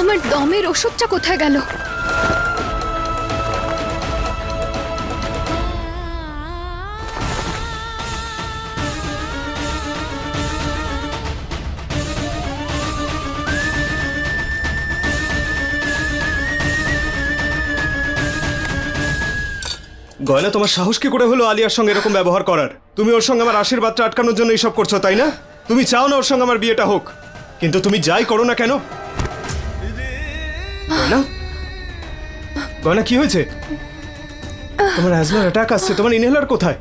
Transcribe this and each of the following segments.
আমার দমের ওষুধটা কোথায় গেল? গয়না, তোমার সাহস কি করে হলো আলিয়ার সঙ্গে এরকম ব্যবহার করার? তুমি ওর সঙ্গে আমার আশীর্বাদটা আটকানোর জন্য এইসব করছো, তাই না? তুমি চাও না ওর সঙ্গে আমার বিয়েটা হোক, কিন্তু তুমি যাই করো না কেন। গয়না, গয়না কি হয়েছে? তোমার অ্যাজমার অ্যাটাক আসছে, তোমার ইনহেলার কোথায়?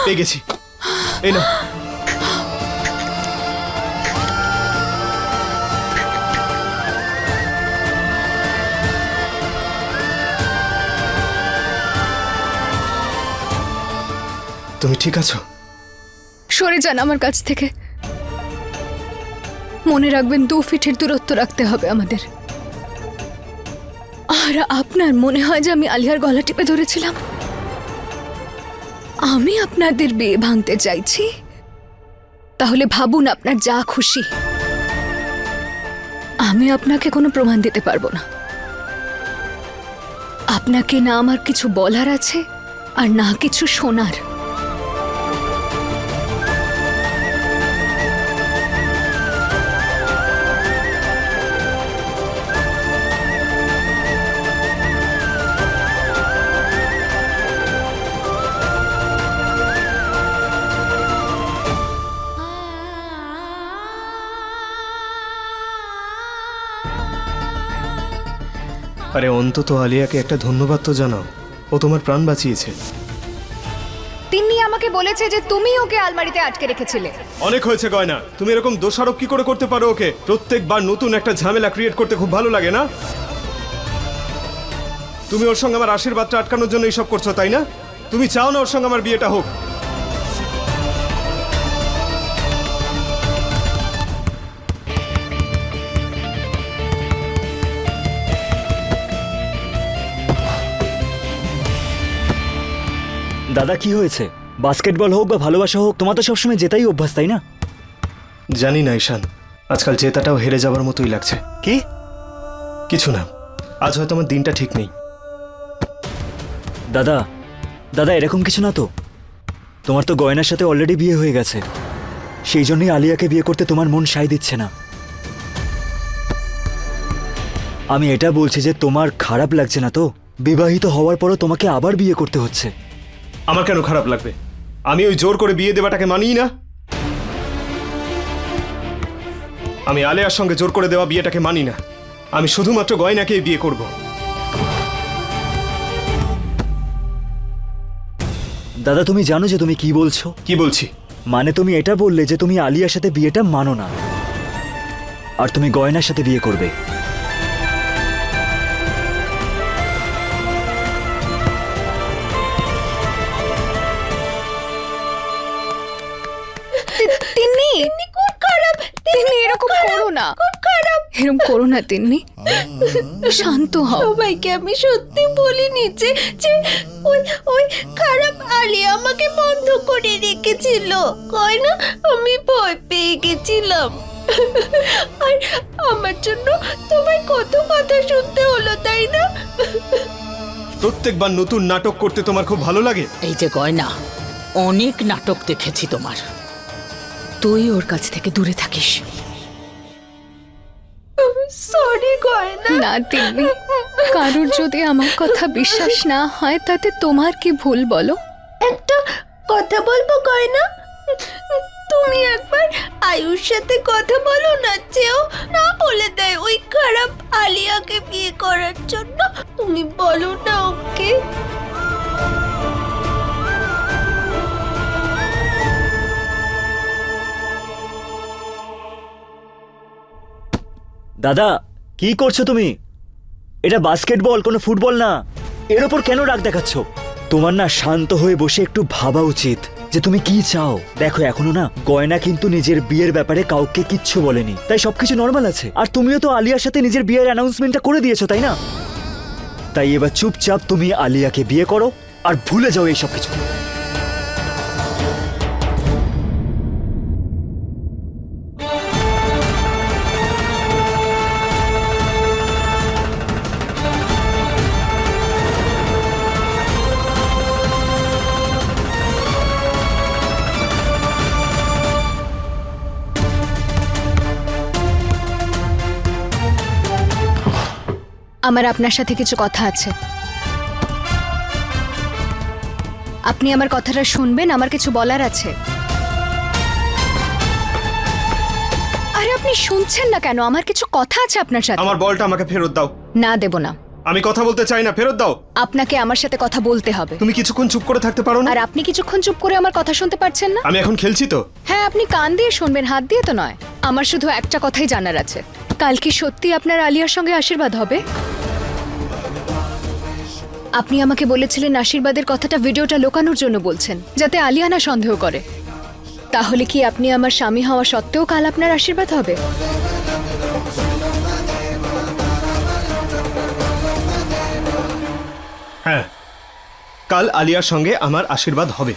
পেয়ে গেছি, এই না। তুমি ঠিক আছো? সরে যান আমার কাছ থেকে। মনে রাখবেন 2 ফিটের দূরত্ব রাখতে হবে আমাদের। আর আপনার মনে হয় যে আমি আলিয়ার গলা টিপে ধরেছিলাম? আমি আপনাদের বিয়ে ভাঙতে চাইছি? তাহলে ভাবুন আপনার যা খুশি। আমি আপনাকে কোনো প্রমাণ দিতে পারবো না। আপনাকে না আমার কিছু বলার আছে আর না কিছু শোনার। আরে অন্তত আলিয়াকে একটা ধন্যবাদ তো জানাও, ও তোমার প্রাণ বাঁচিয়েছে। তিনি আমাকে বলেছে যে তুমি ওকে আলমারিতে আটকে রেখেছিলে। অনেক হয়েছে গয়না, তুমি এরকম দোষারোপ কি করে করতে পারো ওকে? প্রত্যেকবার নতুন একটা ঝামেলা ক্রিয়েট করতে খুব ভালো লাগে না? তুমি ওর সঙ্গে আমার আশীর্বাদটা আটকানোর জন্য এইসব করছো, তাই না? তুমি চাও না ওর সঙ্গে আমার বিয়েটা হোক। দাদা কি হয়েছে? বাস্কেটবল হোক বা ভালোবাসা হোক, তোমার তো সবসময় জেতাই অভ্যাস, তাই না? জানি না ঈশান, আজকাল জেতাটাও হেরে যাওয়ার মতোই লাগছে। কি? কিছু না, আজ হয়তো আমার দিনটা ঠিক নেই। দাদা দাদা এরকম কিছু না তো। তোমার তো গয়নার সাথে অলরেডি বিয়ে হয়ে গেছে, সেই জন্যই আলিয়াকে বিয়ে করতে তোমার মন সায় দিচ্ছে না। আমি এটা বলছি যে তোমার খারাপ লাগছে না তো? বিবাহিত হওয়ার পরও তোমাকে আবার বিয়ে করতে হচ্ছে। আমার কেন খারাপ লাগবে? আমি ওই জোর করে বিয়ে দেওয়াটাকে মানিই না। আমি আলিয়ার সঙ্গে জোর করে দেওয়া বিয়েটাকে মানি না। আমি শুধুমাত্র গয়নাকেই বিয়ে করব। দাদা তুমি জানো যে তুমি কি বলছো? কি বলছি? মানে তুমি এটা বললে যে তুমি আলিয়ার সাথে বিয়েটা মানো না, আর তুমি গয়নার সাথে বিয়ে করবে। তিন্নি খুব খারাপ। তিন্নি এরকম করো না, খুব খারাপ। এরকম করো না তিন্নি, শান্ত হও। সবাইকে আমি সত্যি বলিনি যে যে ওই ওই খারাপ আলিয়া আমাকে বন্ধ করে রেখেছিল। কয় না, আমি ভয় পেয়ে গেছিলাম। আর আমার জন্য তোমায় কত কথা শুনতে হলো, তাই না? প্রত্যেকবার নতুন নাটক করতে তোমার খুব ভালো লাগে? এই যে গয়না, অনেক নাটক দেখেছি তোমার। তুই ওর কাছ থেকে দূরে থাকিস। সরি গয়না। না তিন্নি, কারোর যদি আমার কথা বিশ্বাস না হয় তাতে তোমার কি ভুল বলো? একটা কথা বলবো গয়না? তুমি একবার আয়ুর সাথে কথা বলো না, চেয়েও না বলে দেয় ওই খারাপ আলিয়াকে বিয়ে করার জন্য। তুমি বলো না ওকে। দাদা কি করছো তুমি? এটা বাস্কেটবল, কোনো ফুটবল না। এর ওপর কেন রাগ দেখাচ্ছ? তোমার না শান্ত হয়ে বসে একটু ভাবা উচিত যে তুমি কি চাও। দেখো এখনো না গয়না কিন্তু নিজের বিয়ের ব্যাপারে কাউকে কিচ্ছু বলেনি, তাই সবকিছু নর্মাল আছে। আর তুমিও তো আলিয়ার সাথে নিজের বিয়ের অ্যানাউন্সমেন্টটা করে দিয়েছো, তাই না? তাই এবার চুপচাপ তুমি আলিয়াকে বিয়ে করো আর ভুলে যাও এই সব কিছু। আমার আপনার সাথে কিছু কথা আছে। আপনি আমার কথাটা শুনবেন, আমার কিছু বলার আছে। আরে আপনি শুনছেন না কেন? আমার কিছু কথা আছে আপনার সাথে। আমার বলটা আমাকে ফেরত দাও। না দেব না। আমি কথা বলতে চাই না, ফেরত দাও। আপনাকে আমার সাথে কথা বলতে হবে। তুমি কিছুক্ষণ চুপ করে থাকতে পারো না? আর আপনি কিছুক্ষণ চুপ করে আমার কথা শুনতে পারছেন না? আমি এখন খেলছি তো। হ্যাঁ, আপনি কান দিয়ে শুনবেন, হাত দিয়ে তো নয়। আমার শুধু একটা কথাই জানার আছে, কাল কি সত্যি আপনার আলিয়ার সঙ্গে আশীর্বাদ হবে? আপনি আমাকে বলেছিলেন আশীর্বাদের কথাটা ভিডিওটা লোকানোর জন্য বলছেন, যাতে আলিয়া না সন্দেহ করে। তাহলে কি আপনি আমার স্বামী হওয়া সত্ত্বেও কাল আপনার আশীর্বাদ হবে? হ্যাঁ, কাল আলিয়ার সঙ্গে আমার আশীর্বাদ হবে।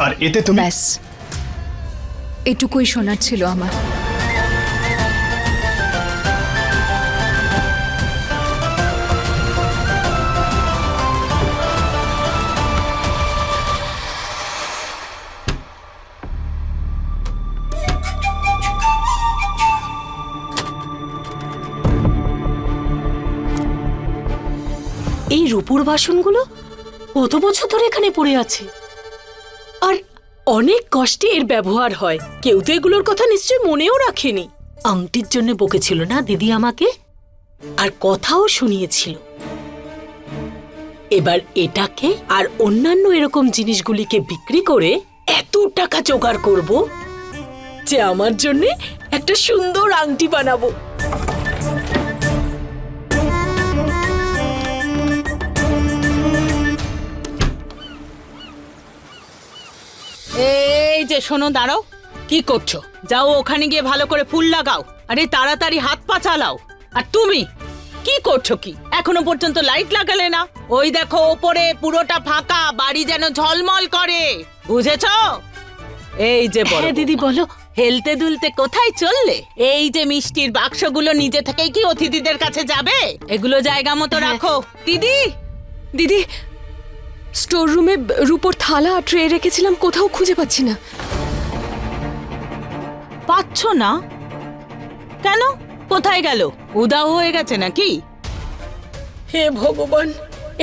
আর এতে তুমি ব্যাস, এটুকুই শোনার ছিল আমার। এই রূপোর বাসনগুলো কত বছর ধরে এখানে পড়ে আছে, আর অনেক কষ্টে এর ব্যবহার হয়। কেউ তো এগুলোর কথা নিশ্চয়ই মনেও রাখেনি। আংটির জন্য বকেছিল না দিদি আমাকে, আর কথাও শুনিয়েছিল। এবার এটাকে আর অন্যান্য এরকম জিনিসগুলিকে বিক্রি করে এত টাকা জোগাড় করব যে আমার জন্য একটা সুন্দর আংটি বানাবো। এই যে শোনো, দাঁড়াও। কি করছো? যাও ওখানে গিয়ে ভালো করে ফুল লাগাও। আরে তাড়াতাড়ি হাত পা চালাও। আর তুমি কি করছো? কি এখনো পর্যন্ত লাইট লাগালে না? ওই দেখো ওপরে পুরোটা ফাঁকা, বাড়ি যেন ঝলমল করে, বুঝেছো? এই যে বড় হ্যাঁ দিদি বলো। হেলতে দুলতে কোথায় চললে? এই যে মিষ্টির বাক্সগুলো নিজে থেকেই কি অতিথিদের কাছে যাবে? এগুলো জায়গা মতো রাখো। দিদি, দিদি, স্টোর রুমে রূপোর থালা আর ট্রে রেখেছিলাম, কোথাও খুঁজে পাচ্ছি না। পাচ্ছ না কেন? কোথায় গেল? উদাও হয়ে গেছে নাকি? হে ভগবান,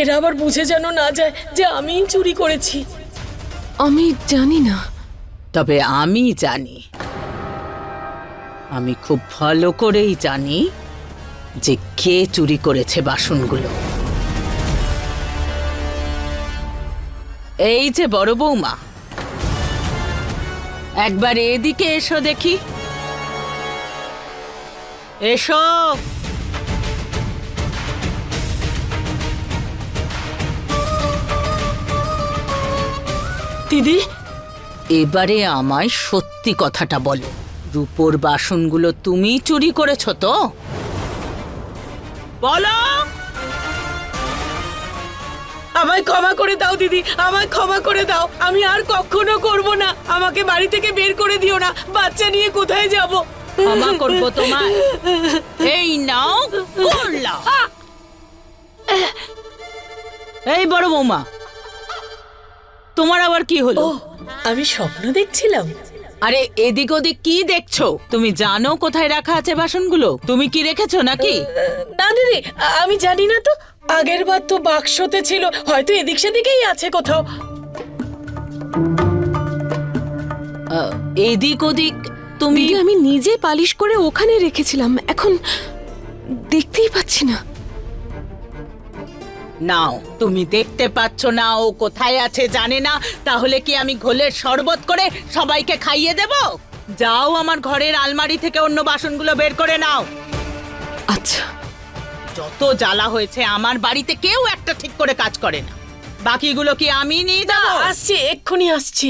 এরা আবার বুঝে যেন না যায় যে আমিই চুরি করেছি। আমি জানি না। তবে আমি জানি, আমি খুব ভালো করেই জানি যে কে চুরি করেছে বাসনগুলো। এই যে বড় বৌমা, একবার এদিকে এসো দেখি। এসো। দিদি, এবারে আমায় সত্যি কথাটা বলো, রূপোর বাসনগুলো তুমি চুরি করেছো তো? বলো। আমায় ক্ষমা করে দাও দিদি, আমায় ক্ষমা করে দাও। আমি আর কখনো করব না। আমাকে বাড়ি থেকে বের করে দিও না। বাচ্চা নিয়ে কোথায় যাব? ক্ষমা করবো তোমায়। এই নাও করলাম। এই বড় বৌমা, তোমার আবার কি হলো? ও, আমি স্বপ্ন দেখছিলাম। আরে এদিক ওদিক কি দেখছো? তুমি জানো কোথায় রাখা আছে বাসনগুলো? তুমি কি রেখেছো নাকি? না দিদি, আমি জানি না তো। আগের বার তো বাক্সতে ছিল, হয়তো এদিক সেদিকেই আছে কোথাও। এদিক ওদিক তুমি? দিদি, আমি নিজে পালিশ করে ওখানে রেখেছিলাম, এখন দেখতেই পাচ্ছি না। নাও, তুমি দেখতে পাচ্ছ না ও কোথায় আছে জানে না, তাহলে কি আমি ঘোলের শরবত করে সবাইকে খাইয়ে দেব? যাও আমার ঘরের আলমারি থেকে অন্য বাসনগুলো বের করে নাও। আচ্ছা। যত জ্বালা হয়েছে, আমার বাড়িতে কেউ একটা ঠিক করে কাজ করে না। বাকিগুলো কি আমি নিয়ে যাবো? আসছি, এক্ষুনি আসছি।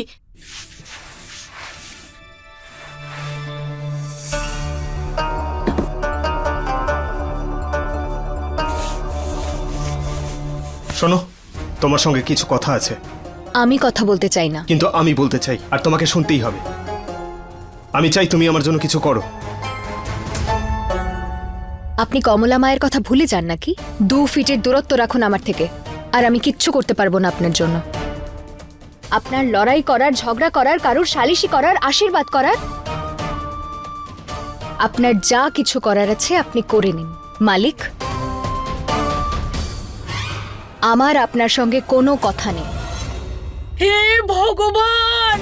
শোনো, তোমার সঙ্গে কিছু কথা আছে, আমি কথা বলতে চাই না। কিন্তু আমি বলতে চাই, আর তোমাকে শুনতেই হবে। আমি চাই তুমি আমার জন্য কিছু করো। আপনি কমলা মায়ের কথা ভুলে যান নাকি? 2 ফিটের দূরত্ব রাখুন আমার থেকে, আর আমি কিচ্ছু করতে পারবো না আপনার জন্য। আপনার লড়াই করার, ঝগড়া করার, কারুর সালিশি করার, আশীর্বাদ করার, আপনার যা কিছু করার আছে আপনি করে নিন মালিক। আমার আপনার সঙ্গে কোনো কথা নেই। হে ভগবান!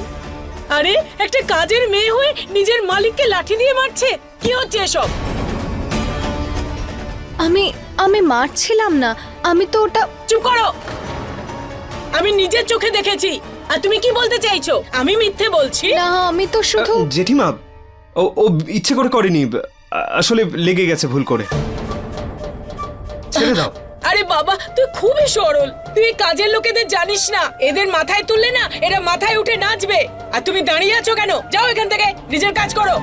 আরে একটা কাজের মেয়ে হয়ে নিজের মালিককে লাঠি দিয়ে মারছে, কি হচ্ছে এসব? আমি মারছিলাম না, আমি তো ওটা। চুপ করো! আমি নিজের চোখে দেখেছি। আর তুমি কি বলতে চাইছো? আমি মিথ্যে বলছি? না, আমি তো শুধু। জেঠিমা, ও ইচ্ছে করে করেনি, আসলে লেগে গেছে ভুল করে। ছেড়ে দাও। আরে বাবা, তুই খুবই সরল। তুই এই কাজের লোকেদের জানিস না, এদের মাথায় তুললে না এরা মাথায় উঠে নাচবে। আর তুমি দাঁড়িয়ে আছো কেন? যাও এখান থেকে, নিজের কাজ করো।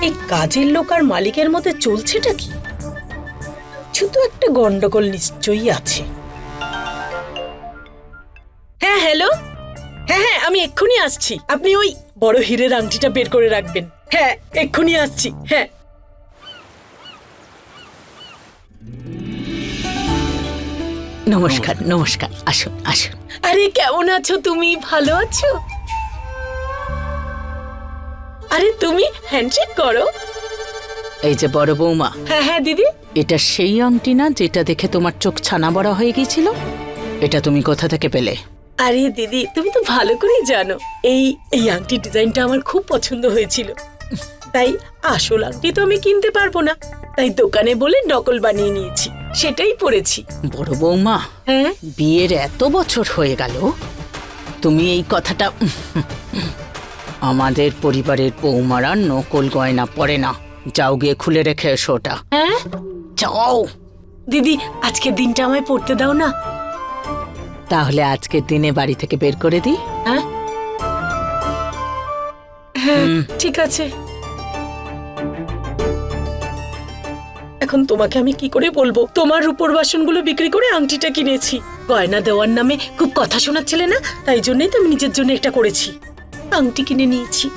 এই কাজের লোক আর মালিকের মধ্যে চলছেটা কি? শুধু একটা গন্ডগোল নিশ্চয়ই আছে। হ্যাঁ, হ্যালো। হ্যাঁ, আমি এক্ষুনি আসছি। আপনি ওই বড় হীরের আংটিটা বের করে রাখবেন। হ্যাঁ, এক্ষুনি আসছি। হ্যাঁ। নমস্কার, নমস্কার, আসুন আসুন। আরে কেমন আছো তুমি? ভালো আছো? আরে তুমি হ্যান্ডশেক করো। এই যে বড় বৌমা, হ্যাঁ হ্যাঁ দিদি। এটা সেই আংটি না যেটা দেখে তোমার চোখ ছানা বড়া হয়ে গিয়েছিল? এটা তুমি কোথা থেকে পেলে? আরে দিদি, তুমি তো ভালো করেই জানো এই আংটি ডিজাইনটা আমার খুব পছন্দ হয়েছিল। তাই আসল আংটি তো আমি কিনতে পারবো না, তাই দোকানে বলে নকল বানিয়ে নিয়েছি, সেটাই পরেছি। বড় বৌমা, হ্যাঁ, বিয়ের এত বছর হয়ে গেল, তুমি এই কথাটা আমাদের পরিবারের বৌমারা নকল গয়না পরে না। যাও গিয়ে খুলে রেখে এসো ওটা। হ্যাঁ যাও। দিদি, আজকের দিনটা আমায় পড়তে দাও না। তাহলে আজকের দিনে বাড়ি থেকে বের করে দিই? হ্যাঁ হ্যাঁ, ঠিক আছে। এখন তোমাকে আমি কি করে বলবো? তোমার রূপোর বাসনগুলো বিক্রি করে আংটিটা কিনেছি। গয়না দেওয়ার নামে খুব কথা শোনাচ্ছিলে না, তাই জন্যই তো আমি নিজের জন্য একটা করেছি, আংটি কিনে নিয়েছি।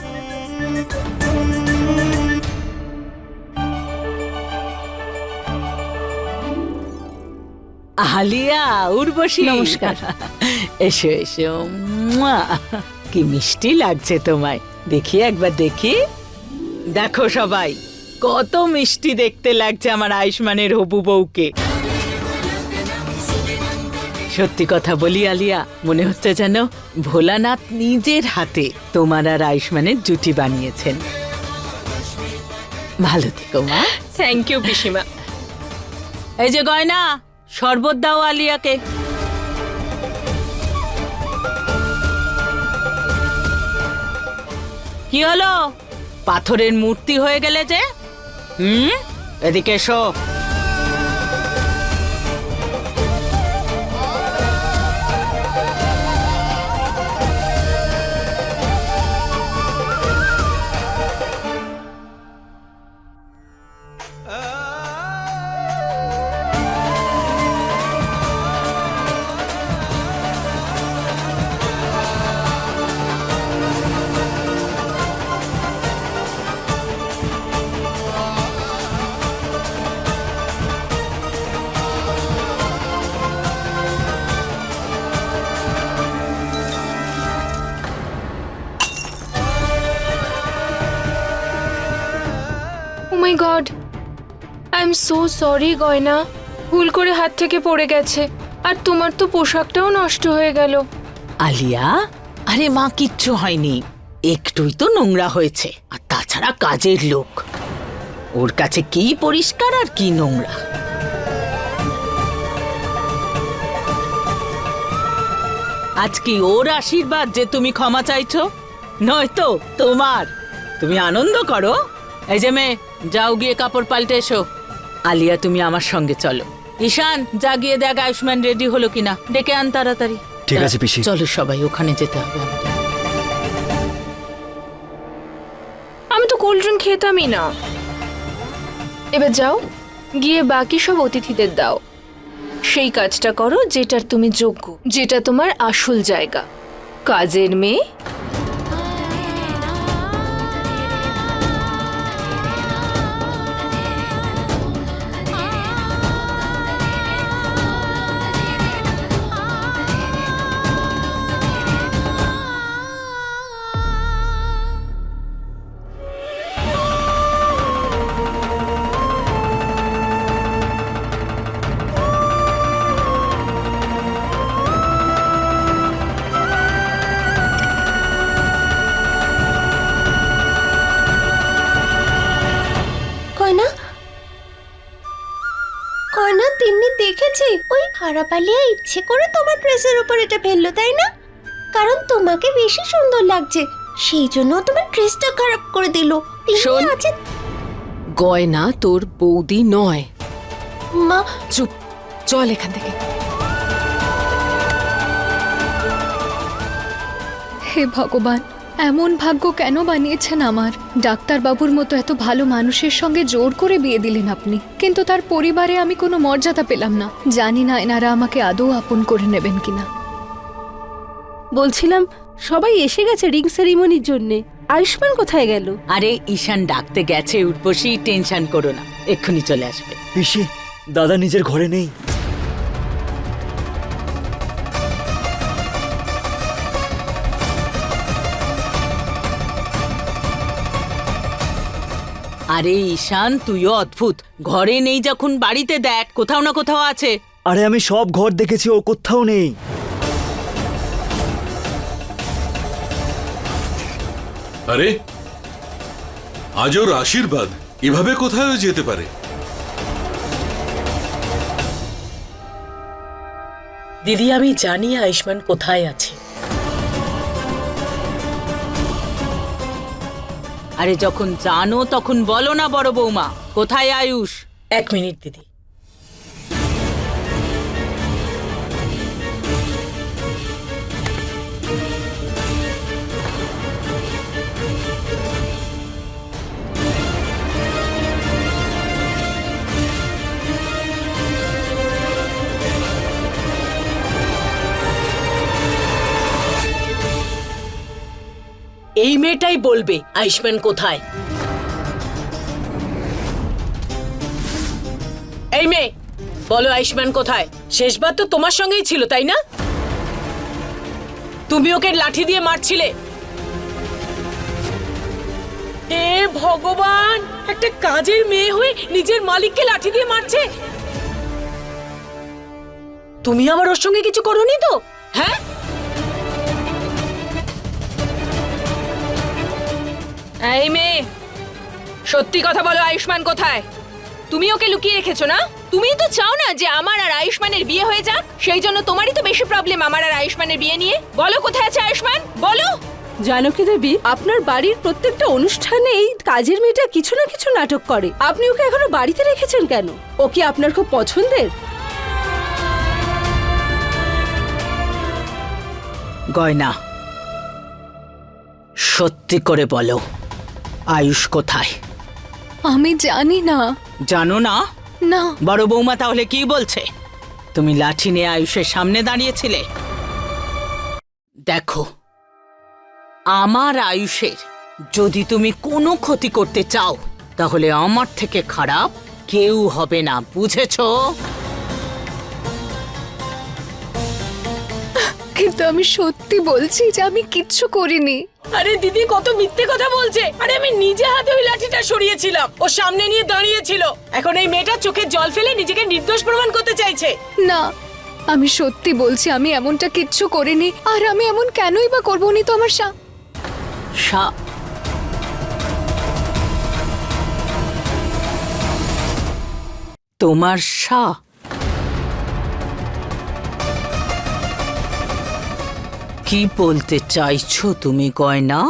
আলিয়া, উর্বশী, নমস্কার। এসো এসো। মুয়া! কি মিষ্টি লাগছে তোমায়। দেখি একবার, দেখি। দেখো সবাই, কত মিষ্টি দেখতে লাগছে আমার আয়ুষ্মানের হবু বউকে। সত্যি কথা বলি আলিয়া, মনে হচ্ছে যেন ভোলানাথ নিজের হাতে তোমার আর আয়ুষ্মানের জুটি বানিয়েছেন। ভালো থেকো মা। থ্যাংক ইউ পিসিমা। এই যে গয়না, শরবত দাও আলিয়াকে। কি হলো? পাথরের মূর্তি হয়ে গেলে যে? এদিকে এসো। Oh my God, I am so sorry গয়না, ভুল করে হাত থেকে পড়ে গেছে। আর তোমার তো পোশাকটাও নষ্ট হয়ে গেল। আলিয়া, আরে মা, কিচ্ছু হয়নি। একটুই তো নোংরা হয়েছে, আর তাছাড়া কাজের লোক, ওর কাছে কি পরিষ্কার আর কি নোংরা। আজ কি ওর আশীর্বাদ যে তুমি ক্ষমা চাইছো, নয়তো তোমার? তুমি আনন্দ করো। এই যে মেয়ে, যাও গিয়ে কাপড় পাল্টে এসো। আলিয়া, তুমি আমার সঙ্গে চলো। ঈশান, যা গিয়ে দেখ আয়ুষ্মান রেডি হলো কিনা, ডেকে আন তাড়াতাড়ি। ঠিক আছে, পিসি। চলো সবাই, ওখানে যেতে হবে আমাদের। আমি তো কোল্ড ড্রিঙ্ক খেতামই না। এবার যাও, গিয়ে বাকি সব অতিথিদের দাও। সেই কাজটা করো যেটার তুমি যোগ্য, যেটা তোমার আসল জায়গা, কাজের মেয়ে। কয়না, কয়না, তিন্নি দেখেছি ওই খারাপ আলিয়া ইচ্ছে করে তোমার ড্রেসের উপর এটা ফেললো, তাই না? কারণ তোমাকে বেশি সুন্দর লাগছে, সেই জন্য তোমার ড্রেসটা খারাপ করে দিল। শোন। আছে গয়না তোর বৌদি নয়। মা, চুপ, চল এখান থেকে। হে ভগবান, এমন ভাগ্য কেন বানিয়েছেন আমার? ডাক্তারবাবুর মতো এত ভালো মানুষের সঙ্গে জোর করে বিয়ে দিলেন আপনি, কিন্তু তার পরিবারে আমি কোনো মর্যাদা পেলাম না। জানি না এনারা আমাকে আদৌ আপন করে নেবেন কিনা। বলছিলাম সবাই এসে গেছে রিং সেরিমনির জন্য, আয়ুষ্মান কোথায় গেল? আরে ঈশান ডাকতে গেছে, উঠবসি, টেনশন করো না, এক্ষুনি চলে আসবে। পিসি, দাদা নিজের ঘরে নেই। আরে ঈশান, তুইও অদ্ভুত, ঘরে নেই যখন বাড়িতে দেখ, কোথাও না কোথাও আছে। আরে আমি সব ঘর দেখেছি, ও কোথাও নেই। আরে আজ ওর আশীর্বাদ, এভাবে কোথায় যেতে পারে? দিদি, আমি জানি আয়ুষ্মান কোথায় আছে। আরে যখন জানো তখন বলো না বড় বৌমা, কোথায় আয়ুষ? 1 মিনিট দিদি। এই মেয়েটাই বলবে আয়ুষ্মান কোথায়। এই মেয়ে, বলো আয়ুষ্মান কোথায়? শেষবার তো তোমার সঙ্গেই ছিল, তাই না? তুমি ওকে লাঠি দিয়ে মারছিলে। হে ভগবান, একটা কাজের মেয়ে হয়ে নিজের মালিককে লাঠি দিয়ে মারছে। তুমি আবার ওর সঙ্গে কিছু করোনি তো? হ্যাঁ, এই মেয়ে, সত্যি কথা বলো, আয়ুষ্মান কোথায়? তুমি ওকে লুকিয়ে রেখেছো না? তুমিই তো চাও না যে আমার আর আয়ুষ্মানের বিয়ে হয়ে যাক, সেই জন্য তোমারই তো বেশি প্রবলেম আমার আর আয়ুষ্মানের বিয়ে নিয়ে। বলো কোথায় আছে আয়ুষ্মান, বলো। জানকী দেবী, আপনার বাড়ির প্রত্যেকটা অনুষ্ঠানে এই কাজের মেয়েটা কিছু না কিছু নাটক করে। আপনি ওকে এখনো বাড়িতে রেখেছেন কেন? ও কি আপনার খুব পছন্দের? গয়না, সত্যি করে বলো, আয়ুষ কোথায়? আমি জানি না। জানো না? না। বড় বৌমা তাহলে কি বলছে? তুমি লাঠি নিয়ে আয়ুষের সামনে দাঁড়িয়েছিলে। দেখো, আমার আয়ুষের যদি তুমি কোনো ক্ষতি করতে চাও, তাহলে আমার থেকে খারাপ কেউ হবে না, বুঝেছো? কিন্তু আমি সত্যি বলছি যে আমি কিচ্ছু করিনি। আরে দিদি, কত মিথ্যে কথা বলছে। আরে আমি নিজে হাতে ওই লাঠিটা সরিয়েছিলাম, ও সামনে নিয়ে দাঁড়িয়েছিল। এখন এই মেয়েটা চোখে জল ফেলে নিজেকে নির্দোষ প্রমাণ করতে চাইছে। না, আমি সত্যি বলছি আমি এমনটা কিচ্ছু করিনি। আর আমি এমন কেনই বা করবো নি তো আমার তোমার সা কি বলতে চাইছো তুমি গয়না?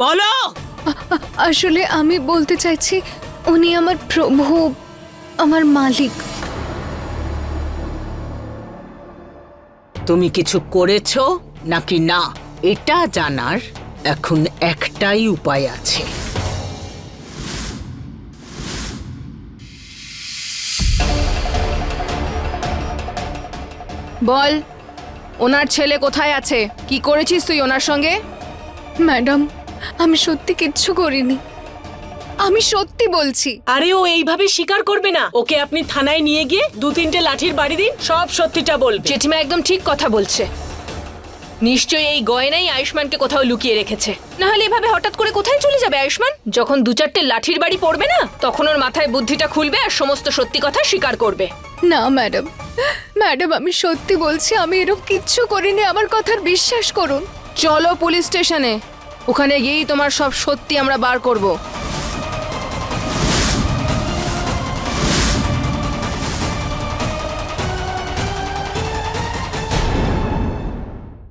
বলো। আসলে আমি বলতে চাইছি উনি আমার প্রভু, আমার মালিক। তুমি কিছু করেছো নাকি না এটা জানার এখন একটাই উপায় আছে। বল, ওনার ছেলে কোথায় আছে? কি করেছিস তুই ওনার সঙ্গে? ম্যাডাম, আমি সত্যি কিচ্ছু করিনি, আমি সত্যি বলছি। আরে ও এইভাবে স্বীকার করবে না। ওকে আপনি থানায় নিয়ে গিয়ে 2-3টে লাঠির বাড়ি দিন, সব সত্যিটা বলবে। জেঠিমা একদম ঠিক কথা বলছে। নিশ্চয়ই এই গয়নাই আয়ুষ্মানকে কোথাও লুকিয়ে রেখেছে, না হলে এভাবে হঠাৎ করে কোথায় চলে যাবে আয়ুষ্মান? যখন 2-4টে লাঠির বাড়ি পড়বে না, তখন ওর মাথায় বুদ্ধিটা খুলবে আর সমস্ত সত্যি কথা স্বীকার করবে। না ম্যাডাম, ম্যাডাম আমি সত্যি বলছি, আমি এরকম কিচ্ছু করিনি, আমার কথার বিশ্বাস করুন। চলো পুলিশ স্টেশনে, ওখানে গিয়েই তোমার সব সত্যি আমরা বার করব।